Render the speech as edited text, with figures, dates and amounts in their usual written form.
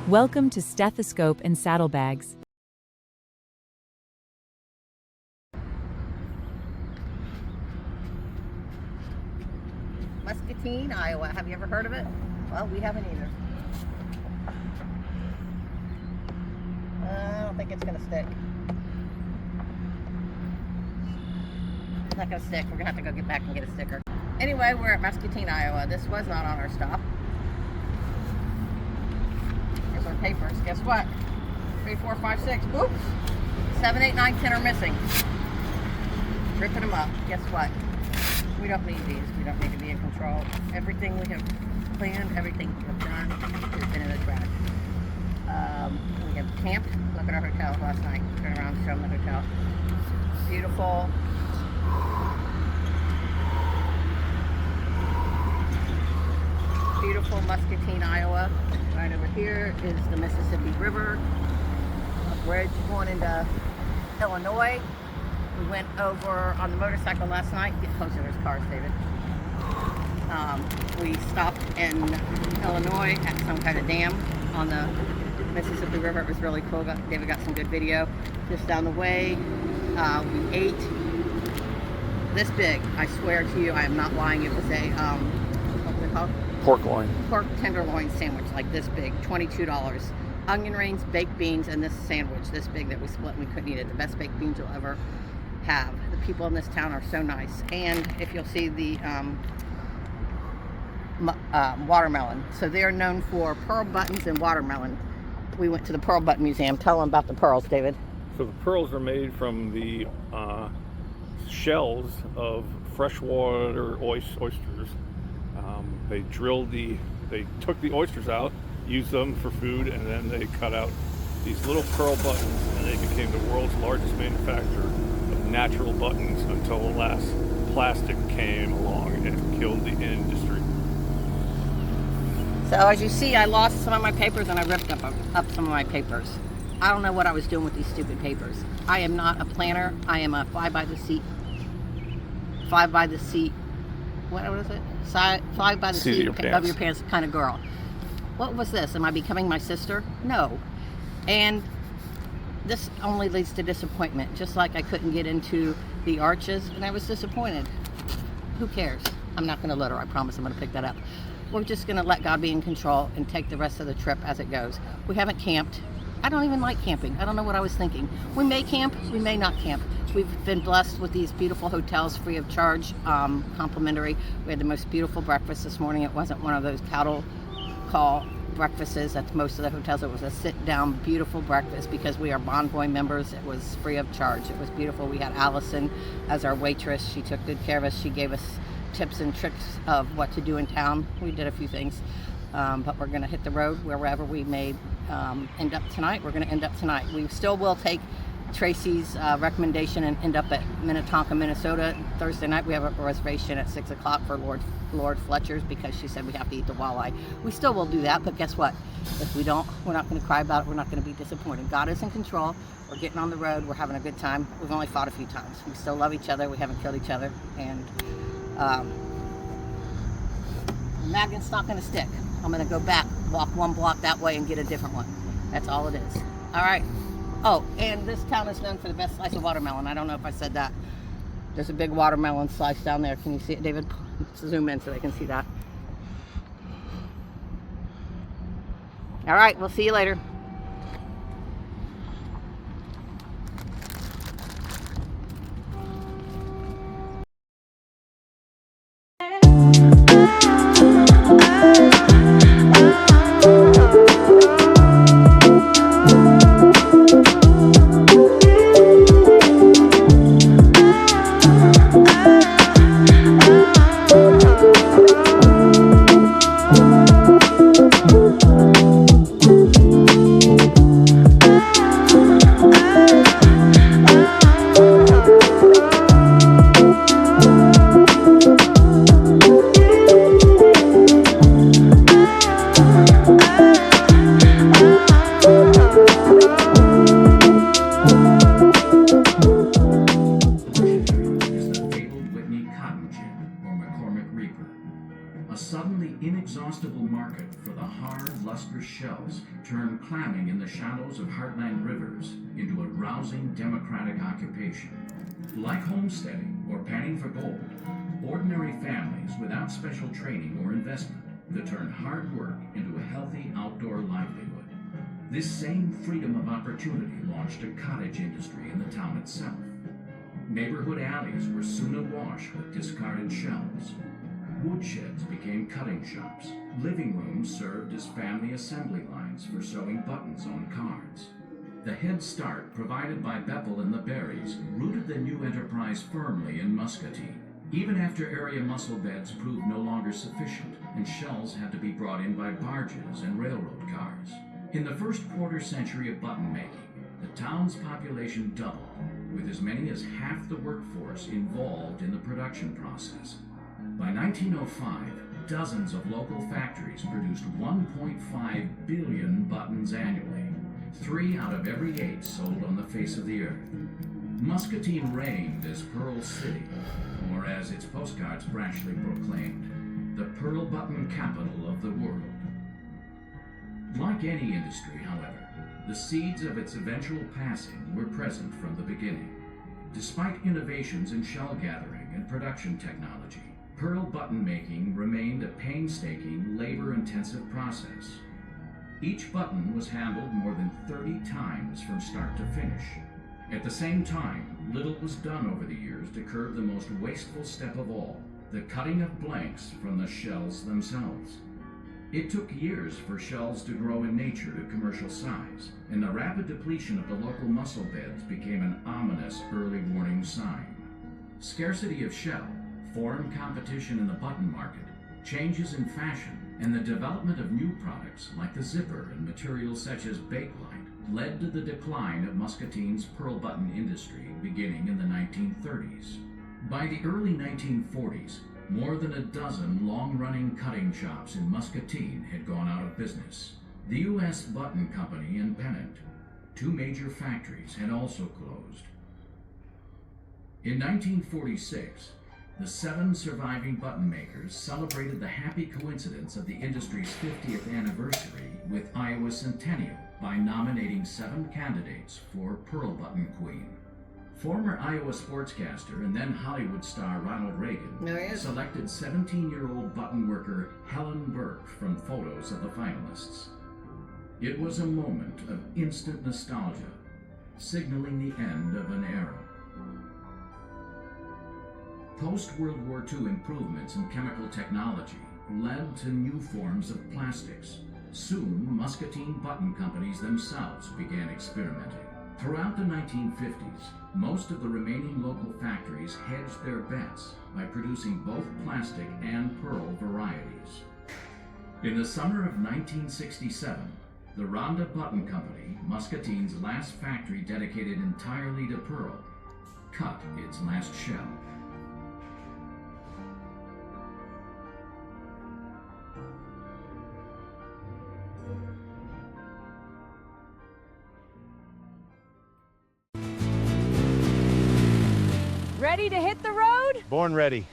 Welcome to Stethoscope and Saddlebags. Muscatine, Iowa. Have you ever heard of it? Well, we haven't either. I don't think it's gonna stick. It's not gonna stick. We're gonna have to go get back and get a sticker. Anyway, we're at Muscatine, Iowa. This was not on our stop. Here's our papers. Guess what? 3, 4, 5, 6. Oops. 7, 8, 9, 10 are missing. Ripping them up. Guess what? We don't need these. We don't need to be in control. Everything we have planned, everything we have done has been in the trash. We have camped. Look at our hotel last night. Turn around and show them the hotel. Beautiful. Beautiful Muscatine, Iowa. Right over here is the Mississippi River. A bridge going into Illinois. We went over on the motorcycle last night. Get closer to those cars, David. We stopped in Illinois at some kind of dam on the Mississippi River. It was really cool. David got some good video. Just down the way, we ate this big. I swear to you, I am not lying. It was a, what was it called? Pork loin. Pork tenderloin sandwich, like this big, $22. Onion rings, baked beans, and this sandwich, this big that we split and we couldn't eat it. The best baked beans you'll ever have. The people in this town are so nice. And if you'll see the watermelon. So they're known for pearl buttons and watermelon. We went to the Pearl Button Museum. Tell them about the pearls, David. So the pearls are made from the shells of freshwater oysters. They took the oysters out, used them for food, and then they cut out these little pearl buttons, and they became the world's largest manufacturer of natural buttons until the last plastic came along and killed the industry. So as you see, I lost some of my papers and I ripped up some of my papers. I don't know what I was doing with these stupid papers. I am not a planner. I am a fly by the seat, what is it? Fly by the seat of your pants kind of girl. What was this? Am I becoming my sister? No. And this only leads to disappointment. Just like I couldn't get into the arches and I was disappointed. Who cares? I'm not going to litter. I promise I'm going to pick that up. We're just going to let God be in control and take the rest of the trip as it goes. We haven't camped. I don't even like camping. I don't know what I was thinking. We may camp, we may not camp. We've been blessed with these beautiful hotels, free of charge, complimentary. We had the most beautiful breakfast this morning. It wasn't one of those cattle call breakfasts at most of the hotels. It was a sit-down, beautiful breakfast because we are Bonvoy members. It was free of charge. It was beautiful. We had Allison as our waitress. She took good care of us. She gave us tips and tricks of what to do in town. We did a few things, but we're going to hit the road wherever we may end up tonight. We're going to end up tonight. We still will take Tracy's recommendation and end up at Minnetonka, Minnesota. Thursday night we have a reservation at 6 o'clock for Lord Fletcher's because she said we have to eat the walleye. We still will do that, but guess what? If we don't, we're not going to cry about it. We're not going to be disappointed. God is in control. We're getting on the road. We're having a good time. We've only fought a few times. We still love each other. We haven't killed each other. And the magnet's not going to stick. I'm going to go back, walk one block that way and get a different one. That's all it is. All right. Oh, and this town is known for the best slice of watermelon. I don't know if I said that. There's a big watermelon slice down there. Can you see it, David? Let's zoom in so they can see that. All right, we'll see you later. market for the hard, lustrous shells turned clamming in the shallows of heartland rivers into a rousing democratic occupation. Like homesteading or panning for gold, ordinary families without special training or investment could turn hard work into a healthy outdoor livelihood. This same freedom of opportunity launched a cottage industry in the town itself. Neighborhood alleys were soon awash with discarded shells. Woodsheds became cutting shops. Living rooms served as family assembly lines for sewing buttons on cards. The head start provided by Beppel and the Berries rooted the new enterprise firmly in Muscatine, even after area mussel beds proved no longer sufficient and shells had to be brought in by barges and railroad cars. In the first quarter century of button making, the town's population doubled, with as many as half the workforce involved in the production process. By 1905, dozens of local factories produced 1.5 billion buttons annually, 3 out of every 8 sold on the face of the earth. Muscatine reigned as Pearl City, or as its postcards brashly proclaimed, the pearl button capital of the world. Like any industry, however, the seeds of its eventual passing were present from the beginning. Despite innovations in shell gathering and production technology, pearl button making remained a painstaking, labor-intensive process. Each button was handled more than 30 times from start to finish. At the same time, little was done over the years to curb the most wasteful step of all, the cutting of blanks from the shells themselves. It took years for shells to grow in nature to commercial size, and the rapid depletion of the local mussel beds became an ominous early warning sign. Scarcity of shell, foreign competition in the button market, changes in fashion, and the development of new products like the zipper and materials such as bakelite led to the decline of Muscatine's pearl button industry beginning in the 1930s. By the early 1940s, more than a dozen long-running cutting shops in Muscatine had gone out of business. The U.S. Button Company and Pennant, 2 major factories, had also closed. In 1946, the 7 surviving button makers celebrated the happy coincidence of the industry's 50th anniversary with Iowa Centennial by nominating 7 candidates for Pearl Button Queen. Former Iowa sportscaster and then Hollywood star Ronald Reagan selected 17-year-old button worker Helen Burke from photos of the finalists. It was a moment of instant nostalgia, signaling the end of an era. Post-World War II improvements in chemical technology led to new forms of plastics. Soon, Muscatine button companies themselves began experimenting. Throughout the 1950s, most of the remaining local factories hedged their bets by producing both plastic and pearl varieties. In the summer of 1967, the Ronda Button Company, Muscatine's last factory dedicated entirely to pearl, cut its last shell. Ready to hit the road? Born ready.